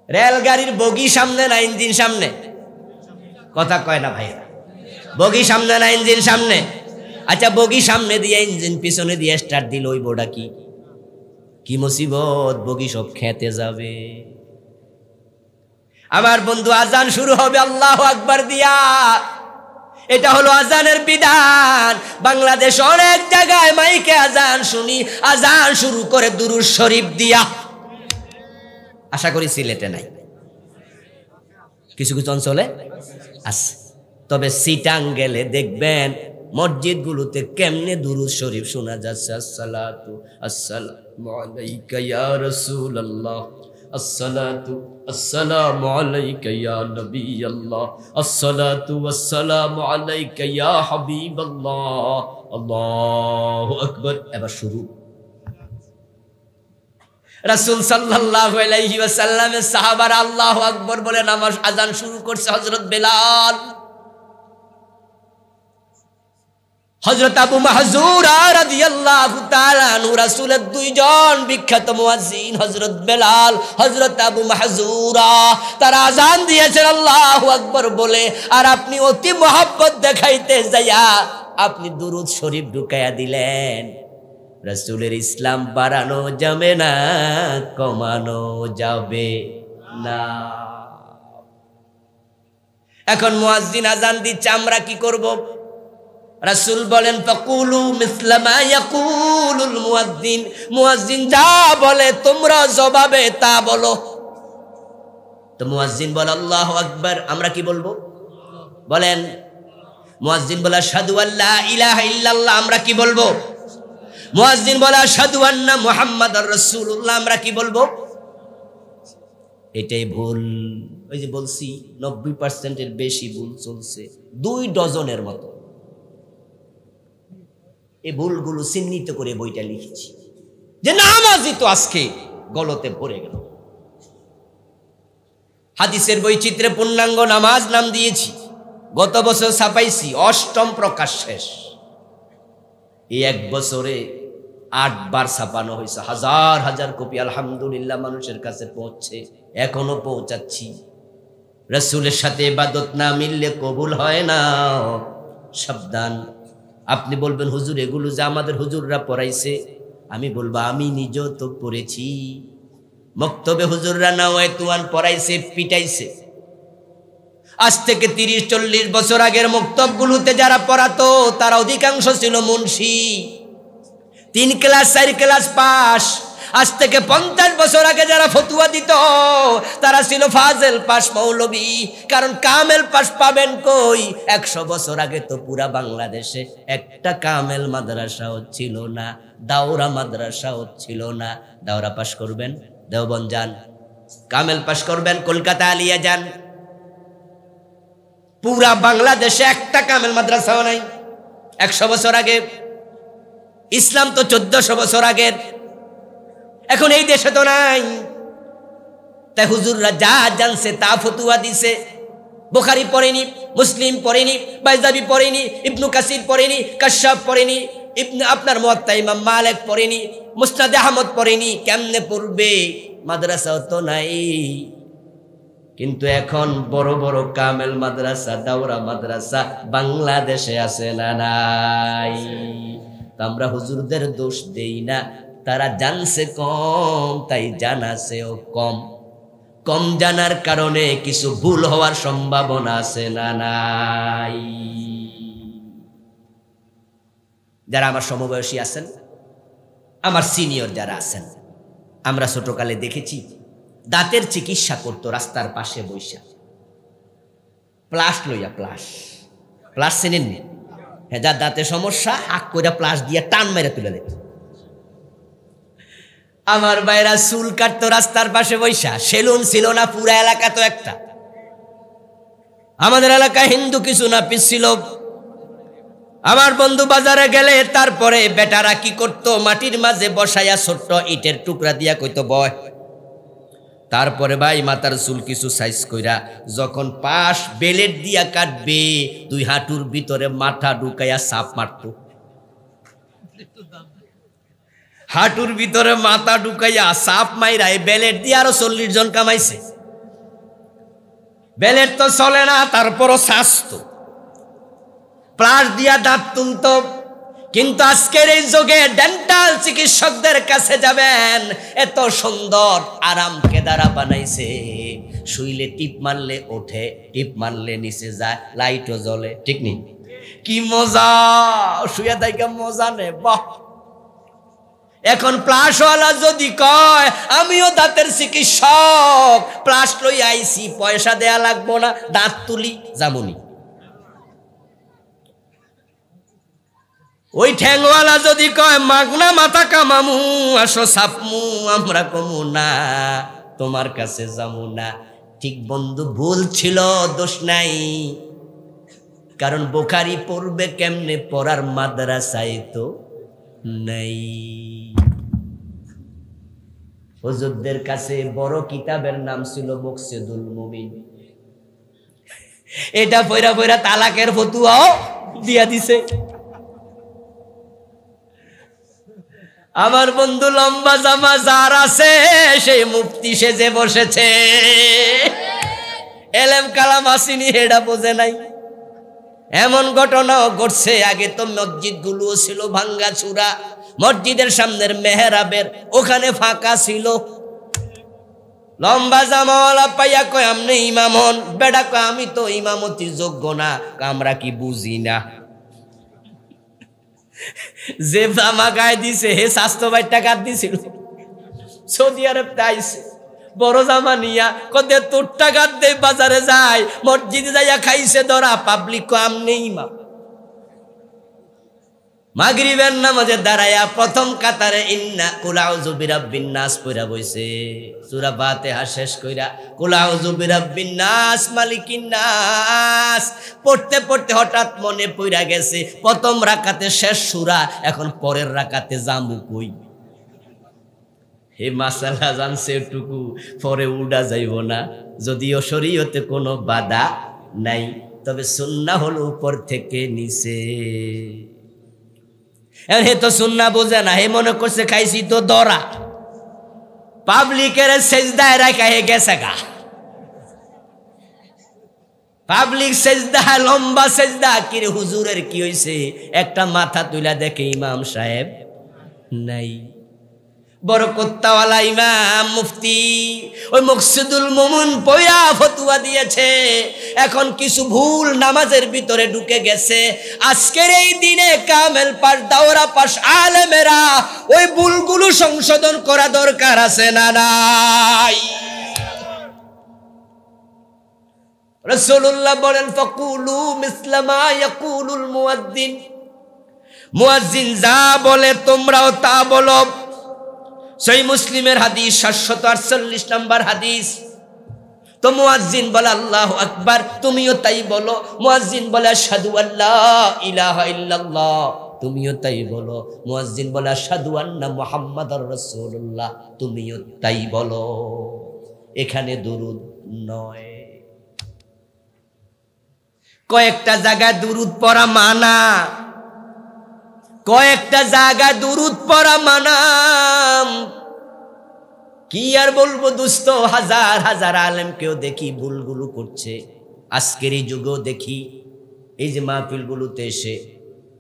রেলগাড়ির বগি সামনে না ইঞ্জিন সামনে? কথা কয় না ভাইরা। বগি সামনে না ইঞ্জিন সামনে? আচ্ছা, বগি সামনে দিয়ে ইঞ্জিন পিছনে দিয়ে স্টার্ট দিল, ওই বোর্ডা কি মুসিবত, বগি সব খেতে যাবে। আমার বন্ধু, আজান শুরু হবে আল্লাহু আকবার দিয়া। এটা হলো আজানের বিধান। বাংলাদেশ অনেক জায়গায় মাইকে আজান শুনি, আজান শুরু করে দুরূদ শরীফ দিয়া। আশা করি সিলেটে নাই, কিছু কিছু অঞ্চলে আছে। তবে সিটাং গেলে দেখবেন মসজিদগুলোতে কেমনে দুরূদ শরীফ শোনা যাচ্ছে। আসসালাতু আসসালামু আলাইকা ইয়া রাসূলুল্লাহ, আসসালাতু আসসালামু আলাইকা ইয়া নবিয়াল্লাহ, আসসালাতু আসসালামু আলাইকা ইয়া হাবিবাল্লাহ, আল্লাহু আকবার। এবার শুরু। রাসূল সাল্লাল্লাহু আলাইহি ওয়াসাল্লামের সাহাবারা আল্লাহু আকবার বলে নামাজ আজান শুরু করছে। হযরত বেলাল, হযরত আবু মাহজুরা রাদিয়াল্লাহু তাআলা আনহু, রাসূলের দুইজন বিখ্যাত মুয়াজ্জিন হযরত বেলাল, হযরত আবু মাহজুরা, তারা আজান দিয়েছেন আল্লাহু আকবার বলে। আর আপনি অতি মহব্বত দেখাইতে যাইয়া আপনি দুরূদ শরীফ ঢুকাইয়া দিলেন। রাসূলের ইসলাম বাড়ানো যাবে না, কমানো যাবে না। এখন মুয়াজ্জিন আজান দিচ্ছে, আমরা কি করব? রাসূল বলেন ফাকুলু মিসলা মা ইয়াকুলুল মুয়াজ্জিন, মুয়াজ্জিন যা বলে তোমরা জবাবে তা বলো। তো মুয়াজ্জিন বলে আল্লাহু আকবার, আমরা কি বলবো? বলেন। মুয়াজ্জিন বলে আশহাদু আল্লা ইলাহা ইল্লাল্লাহ, আমরা কি বলবো? মুয়াজ্জিন বলে আশহাদু আন্না মুহাম্মাদার রাসূলুল্লাহ, আমরা কি বলবো? এটাই ভুল। ওই যে বলছি 90%-এর বেশি ভুল চলছে, 2 ডজনের মতো। এই ভুলগুলো চিহ্নিত করে বইটা লিখেছি, যে নামাজি তো আজকে গলতে ভরে গেল। হাদিসের বৈচিত্র্যে পূর্ণাঙ্গ নামাজ নাম দিয়েছি, গত বছর ছাপাইছি, 8ম প্রকাশ শেষ। এই 1 বছরে 8 বার ছাপানো হয়েছে, হাজার হাজার কপি আলহামদুলিল্লাহ মানুষের কাছে পৌঁছছে, এখনো পৌঁছাচ্ছি। রাসূলের সাথে ইবাদত না মিললে কবুল হয় না, সাবধান। আপনি বলবেন হুজুর এগুলো যে আমাদের হুজুররা পড়াইছে, আমি বলবো আমি নিজেও তো পড়েছি। মক্তবে হুজুররা নাওয়াইতুয়ান পড়াইছে, পিটাইছে। আজ থেকে 30-40 বছর আগের মক্তবগুলোতে যারা পড়াতো তারা অধিকাংশ ছিল মুন্সি, 3 ক্লাস 4 ক্লাস পাস। আজ থেকে 50 বছর আগে যারা ফতুয়া দিত তারা ছিল ফাজেল পাস, মৌলবী। কারণ কামেল পাস পাবেন কই? 100 বছর আগে তো পুরা বাংলাদেশে একটা কামেল মাদ্রাসাও ছিল না, দাওরা মাদ্রাসাও ছিল না। দাওরা পাস করবেন দেওবন্দ যান, কামেল পাস করবেন কলকাতা আলিয়া যান। পুরা বাংলাদেশে একটা কামেল মাদ্রাসাও নাই 100 বছর আগে। ইসলাম তো 1400 বছর আগের, এখন এই দেশে তো নাই। তাই হুজুররা যা জানছে তা ফতুয়া দিছে। বুখারী পড়েনি, মুসলিম পড়েনি, বাইজাবি পড়েনি, ইবনু কাসির পড়েনি, কাশাফ পড়েনি, আপনার মুয়াত্তা ইমাম মালিক পড়েনি, মুসনাদে আহমদ পড়েনি, কেমনে পড়বে? মাদ্রাসাও তো নাই। কিন্তু এখন বড় বড় কামেল মাদ্রাসা, দাওরা মাদ্রাসা বাংলাদেশে আছে না নাই? আমরা হুজুরদের দোষ দেই না, তারা জানছে কম, তাই জানাছেও কম। কম জানার কারণে কিছু ভুল হওয়ার সম্ভাবনা আছে না নাই? যারা আমার সমবয়সী আছেন, আমার সিনিয়র যারা আছেন, আমরা ছোটকালে দেখেছি দাঁতের চিকিৎসা করতো রাস্তার পাশে বৈশা, প্লাস লইয়া। প্লাস চেনেন? হ্যাঁ, যার দাঁতে সমস্যা হাক করে প্লাস দিয়ে টান মেরে তুলে দিত। আমার ভাইরা চুল কাটতো রাস্তার পাশে বৈশা। সেলুন ছিল না পুরা এলাকা তো একটা। আমাদের এলাকায় হিন্দু কিছু না পিস ছিল। আমার বন্ধু বাজারে গেলে তারপরে বেটারা কি করতো, মাটির মাঝে বসাইয়া ছোট্ট ইটের টুকরা দিয়া কইতো বয়। তারপরে ভাই মাথার চুল কিছু সাইজ কইরা যখন পাশ বেলেট দিয়া কাটবে, 2 হাঁটুর ভিতরে মাথা ঢুকাইয়া সাপ মারতো। হাঁটুর ভিতরে মাথা ঢুকাইয়া সাপ মাইরা এই বেলেট দিয়ে আরো 40 জন কামাইছে। বেলেট তো চলে না, তারপরও শাস্তো প্লাস দিয়া দাঁত তুলতো। কিন্তু আজকের এই যুগে ডেন্টাল চিকিৎসকদের কাছে যাবেন, এত সুন্দর আরাম কেদারা বানাইছে, শুইলে টিপ মারলে ওঠে, টিপ মারলে নিচে যায়, লাইটও জ্বলে। ঠিক নেই? কি মজা! শুয়ে থাইকা মজা নে, বাহ। এখন প্লাসওয়ালা যদি কয় আমিও দাঁতের চিকিৎসক, প্লাস লই আইছি, পয়সা দেয়া লাগবো না, দাঁত তুলি যামুনি। ওই ঠ্যাংওয়ালা যদি কয় মাগনা মাথা কামামু, আসো সাপমু, আমরা কমু না, তোমার কাছে যামু না। ঠিক বন্ধু, ভুল ছিল, দোষ নাই। কারণ বুখারী পড়বে কেমনে, পড়ার মাদ্রাসায় তো নাই। হুজুরদের কাছে বড় কিতাবের নাম ছিল মুকসিদুল মুমিন। এটা পয়রা পয়রা তালাকের ফতুয়াও দিয়া দিছে। আমার বন্ধু লম্বা জামা যার আছে, সেই মুফতি সেজে বসেছে। এলেম কালাম আসিনি, এটা বোঝে নাই। এমন ঘটনাও ঘটছে। আগে তো মসজিদ গুলো ছিল ভাঙ্গা চূড়া, মসজিদের সামনের মেহরাবের ওখানে ফাঁকা ছিল। লম্বা জামাওয়ালা পাইয়া কয় আমনে ইমাম হন। বেটা কয় আমি তো ইমামতির যোগ্য না। আমরা কি বুঝি না? যে জামা গায়ে দিছে হে স্বাস্থ্য ভাই টাকা দিছিল, সৌদি আরব আইছে, বড় জামা নিয়া কদে তোর টাকা দে, বাজারে যায়, মসজিদে যাইয়া খাইছে ধরা। পাবলিক কো আমনে ইমাম। মাগরিবের নামাজে দাঁড়ায়া প্রথম কাতারে ইন্না কুল আউযু বিরাব্বিন নাস পড়া বইছে। সূরা ফাতিহা শেষ কইরা কুল আউযু বিরাব্বিন নাস মালিকিন নাস পড়তে পড়তে হঠাৎ মনে পড়া গেছে প্রথম রাকাতে শেষ সূরা, এখন পরের রাকাতে জামু কই? হে মাসালা জানছে এটুকু, পরে উড়া যাইব না। যদিও শরীয়তে কোনো বাধা নাই, তবে সুন্নাহ হলো উপর থেকে নিচে। হে তো সুন্নাহ বোঝে না, হে মনে করছে খাইছি তো দরা। পাবলিকের সেজদায় রাখা হে গেছে গা। পাবলিক সেজদা, লম্বা সেজদা। কিরে হুজুরের কি হইছে? একটা মাথা তুইলা দেখে ইমাম সাহেব নাই। বড় কোত্তাওয়ালা ইমাম মুফতি ওই মুকসিদুল মুমিন পয়া ফতোয়া দিয়েছে। এখন কিছু ভুল নামাজের ভিতরে ঢুকে গেছে। আজকের এই দিনে কামেল পাশ, দাওরা পাশ আলেমেরা ওই ভুলগুলো সংশোধন করা দরকার আছে না নাই? রাসূলুল্লাহ বলেন ফাকুলু মিসলা মা ইয়াকুলুল মুয়াজ্জিন, মুয়াজ্জিন যা বলে তোমরাও তা বলো। সহিহ মুসলিমের হাদিস 748 নম্বর হাদিস। তো মুয়াজ্জিন বলে আল্লাহু আকবার, তুমিও তাই বলো। মুয়াজ্জিন বলে আশহাদু আল্লা ইলাহা ইল্লাল্লাহ, তুমিও তাই বলো। মুয়াজ্জিন বলে আশহাদু আন্না মুহাম্মাদুর রাসূলুল্লাহ, তুমিও তাই বলো। এখানে দুরুদ নয়। কয়েকটা জায়গায় দুরুদ পড়া মানা, কয়েকটা জায়গায় দুরুদ পড়া মানাম। কি আর বলবো দোস্ত, হাজার হাজার আলেমকেও দেখি ভুলগুলো করছে। আজকের এই যুগেও দেখি এই যে মাহফিলগুলোতে এসে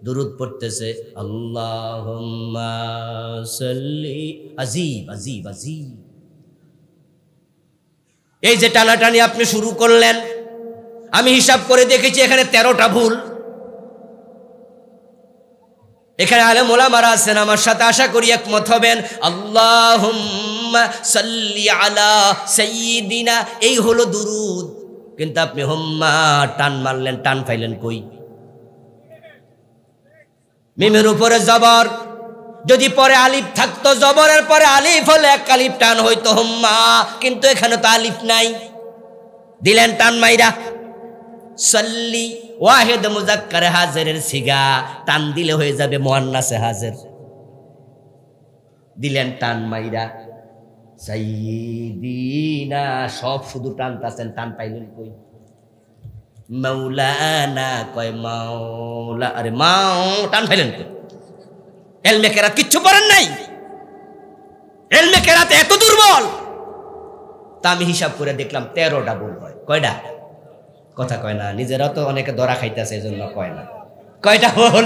দুরুদ পড়তেছে, আল্লাহুম্মা সাল্লি, আজীব আজীব আজীব। এই যে টানাটানি আপনি শুরু করলেন, আমি হিসাব করে দেখেছি এখানে 13টা ভুল। এখানে আলেম ওলামারা আছেন, আমার সাথে আশা করি একমত হবেন। আল্লাহুম্মা সাল্লি আলা সাইয়্যিদিনা, এই হলো দুরুদ। কিন্তু আপনি হুম্মা টান মারলেন, টান পাইলেন কই? মিমের উপরে জবর, যদি পরে আলিফ থাকতো, জবরের পরে আলিফ হলে এক আলিফ টান হইতো হুম্মা, কিন্তু এখানে তো আলিফ নাই, দিলেন টান মাইরা। সাল্লি ওয়াহিদ মুযাক্কার হাজিরের সিগা, টান দিলে হয়ে যাবে মুআন্নাসে হাজির, দিলেন টান মাইরা। সাইয়্যিদিনা, সব শুধু টানতাছেন, টান পাইলেন কই? মাওলানা কয় মাওলা, আরে মাও টান পাইলেন কই? এলমে কেরাত কিচ্ছু পড়েন নাই, এলমে কেরাত এত দুর্বল। তা আমি হিসাব করে দেখলাম 13টা ভুল হয়। কয়টা? কথা কয় না, নিজেরাও তো অনেকে ধরা খাইতেছে, এই জন্য কয় না। কয়টা ভুল?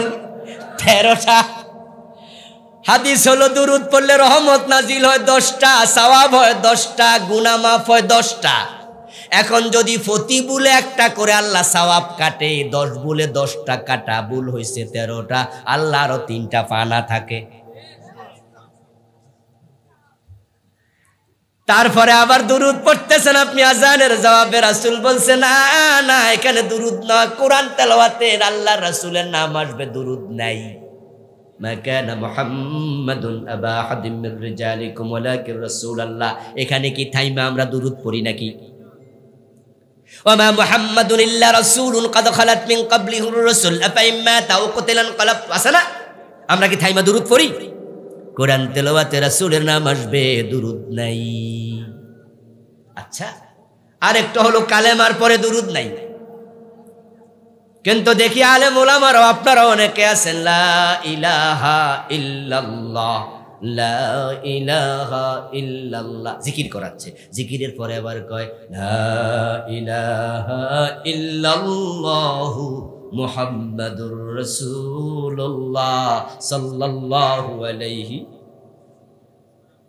13টা। হাদিস হলো দুরুদ পড়লে রহমত নাজিল হয় 10টা, সওয়াব হয় 10টা, গুনাহ মাফ হয় 10টা। এখন যদি প্রতি ভুলে একটা করে আল্লাহ সওয়াব কাটে, 10 ভুলে 10টা কাটা, ভুল হয়েছে 13টা, আল্লাহ আরো 3টা পানা থাকে। তারপরে আবার দুরুদ পড়তেছেন আপনি আজানের জবাবে, রাসূল বলছে না না, এখানে দুরুদ না, কোরআন তেলাওয়াতের আল্লাহর রাসূলের নাম আসবে, দুরুদ নাই। মা কানা মুহাম্মাদুন আবা আহাদিম মির রিজালিকুম ওয়ালাকিন রাসূলুল্লাহ, এখানে কি থাইমা আমরা দুরুদ পড়ি নাকি? ওয়া মা মুহাম্মাদুন ইল্লা রাসূলুন ক্বাদ খালাত মিন ক্বাবলিহির রাসূল আফা ইম্মা তাও কুতিলান ক্বালাব, আসনা আমরা কি থাইমা দুরুদ পড়ি? কোরআন তেলাওয়াতে রাসূলের নাম আসবে, দুরুদ নাই। আচ্ছা, আরেকটা হলো কালেমার পরে দুরুদ নাই। কিন্তু দেখি আলেম ওলামারাও, আপনারা অনেকে আছেন, লা ইলাহা ইল্লাল্লাহ, লা ইলাহা ইল্লাল্লাহ জিকির করাচ্ছে, জিকিরের পরে আবার কয় লা ইলাহা ইল্লাল্লাহু মুহাম্মাদুর রাসূলুল্লাহ সাল্লাল্লাহু আলাইহি।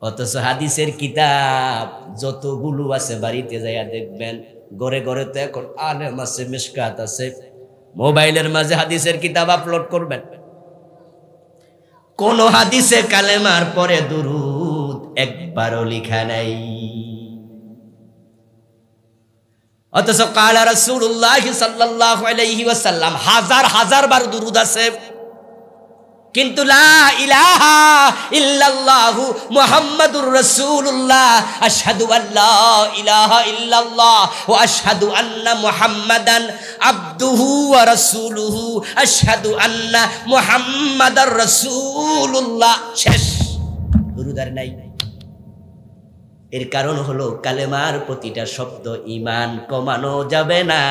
অথচ হাদিসের কিতাব যতগুলো আছে বাড়িতে যাইয়া দেখবেন, ঘরে ঘরে তো এখন আলেম আছে, মিশকাত আছে, মোবাইলের মাঝে হাদিসের কিতাব আপলোড করবেন, কোন হাদিসে কালেমার পরে দুরুদ একবারও লেখা নাই। অথচ কালা রাসূলুল্লাহ সাল্লাল্লাহু আলাইহি ওয়াসাল্লাম হাজার হাজার বার দুরুদ আছে, কিন্তু লা ইলাহা ইল্লাল্লাহু মুহাম্মাদুর রাসূলুল্লাহ, আশহাদু আল্লা ইলাহা ইল্লাল্লাহ ওয়া আশহাদু আন্না মুহাম্মাদান আবদুহু ওয়া রাসূলুহু, আশহাদু আন্না মুহাম্মাদার রাসূলুল্লাহ, শেষ। দুরুদ আর নাই। এর কারণ হলো কালেমার প্রতিটা শব্দ ঈমান, কমানো যাবে না,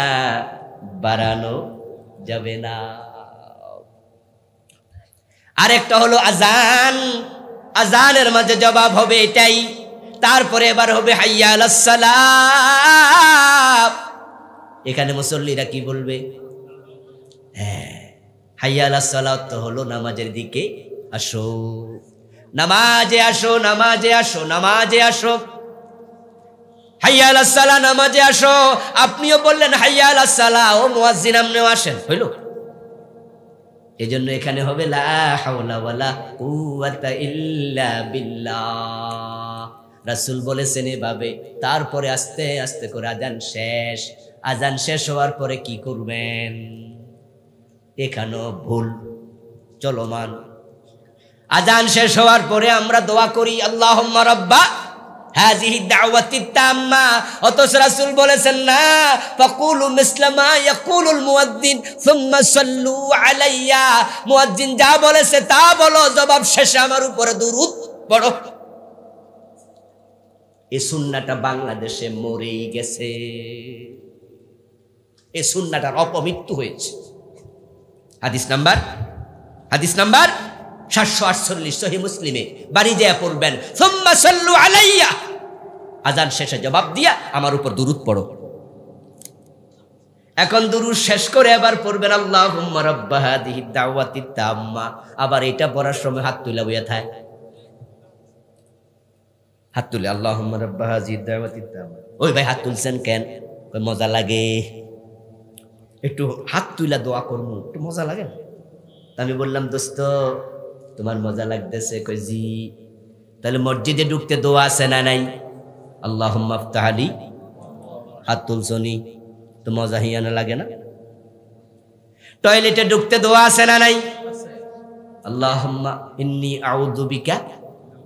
বাড়ানো যাবে না। আরেকটা হলো আজান, আজানের মাঝে জবাব হবে এটাই, তারপরে এবার হবে হাইয়া আলাস সালাহ। এখানে মুসল্লিরা কি বলবে? হ্যাঁ, হাইয়া আলাস সালাহ তো হলো নামাজের দিকে আসো, নামাজে আসো, নামাজে আসো, নামাজে আসো, হাইয়া আলাস সালাহ, নামাজে আসো। আপনিও বললেন হাইয়া আলাস সালাহ, ও মুয়াজ্জিন আপনিও আসেন, হইল? এজন্য এখানে হবে লা হাওলা ওয়ালা কুওয়াতা ইল্লা বিল্লাহ। রাসূল বলেছেন এভাবে, তারপরে আস্তে আস্তে করে আজান শেষ। আজান শেষ হওয়ার পরে কি করবেন? এখানেও ভুল চলমান। আজান শেষ হওয়ার পরে আমরা দোয়া করি আল্লাহুম্মা রাব্বা হাযিহি দাওয়াতি তাম্মা, অথচ রাসূল বলেছেন না, ফাকুলু মিসলা মা ইয়াকুলুল মুয়াজ্জিন সুম্মা সাল্লু আলাইয়া, মুয়াজ্জিন যা বলেছে তা বলো, জবাব শেষে আমার উপরে দুরূদ পড়ো। এই সুন্নাহটা বাংলাদেশে মরেই গেছে, এই সুন্নাহটার অপমৃত্যু হয়েছে। হাদিস নাম্বার 748 সহিহ মুসলিমে বাড়ি যেয়ে পড়বেন সুম্মা সাল্লু আলাইয়া, আজান শেষে জবাব দিয়া আমার উপর দুরূদ পড়ো। এখন দুরূদ শেষ করে এবার পড়বেন আল্লাহুম্মা রাব্বা হাযিহি দাওয়াতি তাম্মা। আবার এটা পড়ার সময় হাত তুলে বইয়া থাকে, হাত তুলে আল্লাহুম্মা রাব্বা হাযিহি দাওয়াতি তাম্মা। ওই ভাই হাত তুলছেন কেন? কই মজা লাগে, একটু হাত তুইলা দোয়া করবো, একটু মজা লাগে না? আমি বললাম দোস্ত তোমার মজা লাগতেছে? কই জি। তাহলে মসজিদে ঢুকতে দোয়া আছে না নাই? আল্লাহুম্মা আফতাহ লি, হাত তুলছনি, তো মজা হিয়ানা লাগে না? টয়লেটে ঢুকতে দোয়া আছে না নাই? আল্লাহুম্মা ইন্নী আউযু বিকা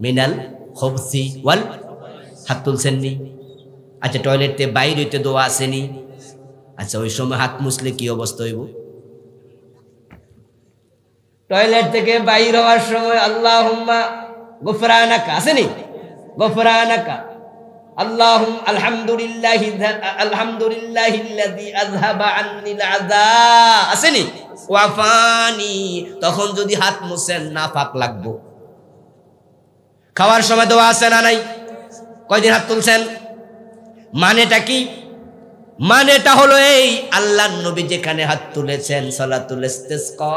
মিনাল খুবসি ওয়াল, হাত তুলছেননি? আচ্ছা টয়লেটে বাইরে হইতে দোয়া আসেনি? আচ্ছা ওই সময় হাত মুছলে কি অবস্থা হইব? টয়লেট থেকে বাইর হওয়ার সময় আল্লাহুম্মা গুফরানাকা আসেনি? গুফরানাকা আল্লাহুম্মা আলহামদুলিল্লাহিল্লাযী আযহাবা আন্নিল আযা আসেনি? ওয়াফানি। তখন যদি হাত মুছেন না পাক লাগবো। খাওয়ার সময় দোয়া আছে না নাই? কয়দিন হাত তুলছেন? মানেটা কি? মানেটা হলো এই, আল্লাহর নবী যেখানে হাত তুলেছেন সালাতুল ইস্তিসকা,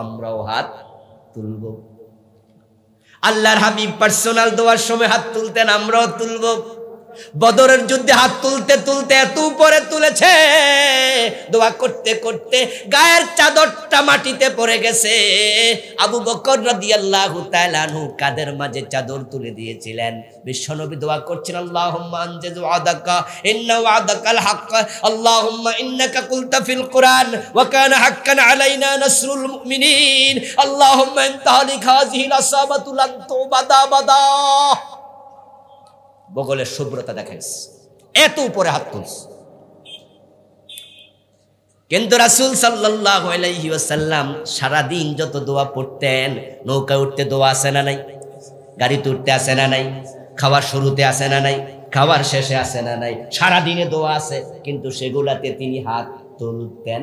আমরাও হাত তুলব। আল্লাহর হাবিব পার্সোনাল দোয়ার সময় হাত তুলতেন, আমরাও তুলব। বদরের যুদ্ধে হাত তুলতে তুলতে এত উপরে তুলেছে, দোয়া করতে করতে গায়ের চাদরটা মাটিতে পড়ে গেছে। আবু বকর রাদিয়াল্লাহু তাআলা আনহু কাদের মাঝে চাদর তুলে দিয়েছিলেন। বিশ্বনবী দোয়া করছেন আল্লাহুম্মা আনজিজ ওয়াদাকা ইন্না ওয়াদাকাল হক, আল্লাহুম্মা ইন্নাকা কুলতা ফিল কুরআন ওয়া কানা হাক্কান আলাইনা নাসরুল মুমিনিন, আল্লাহুম্মা ইনতালিক হাযিহিল আসাবাতু লান তুবাদা বাদা। বগলের শুভ্রতা দেখা গেছে, এত উপরে হাত তুলছে। কিন্তু রাসূল সাল্লাল্লাহু আলাইহি ওয়াসাল্লাম সারাদিন যত দোয়া পড়তেন, নৌকা উঠতে দোয়া আছে না নাই? গাড়িতে উঠতে আছে না নাই? খাওয়ার শুরুতে আছে না নাই? খাওয়ার শেষে আছে না নাই? সারাদিনে দোয়া আছে, কিন্তু সেগুলাতে তিনি হাত তুলতেন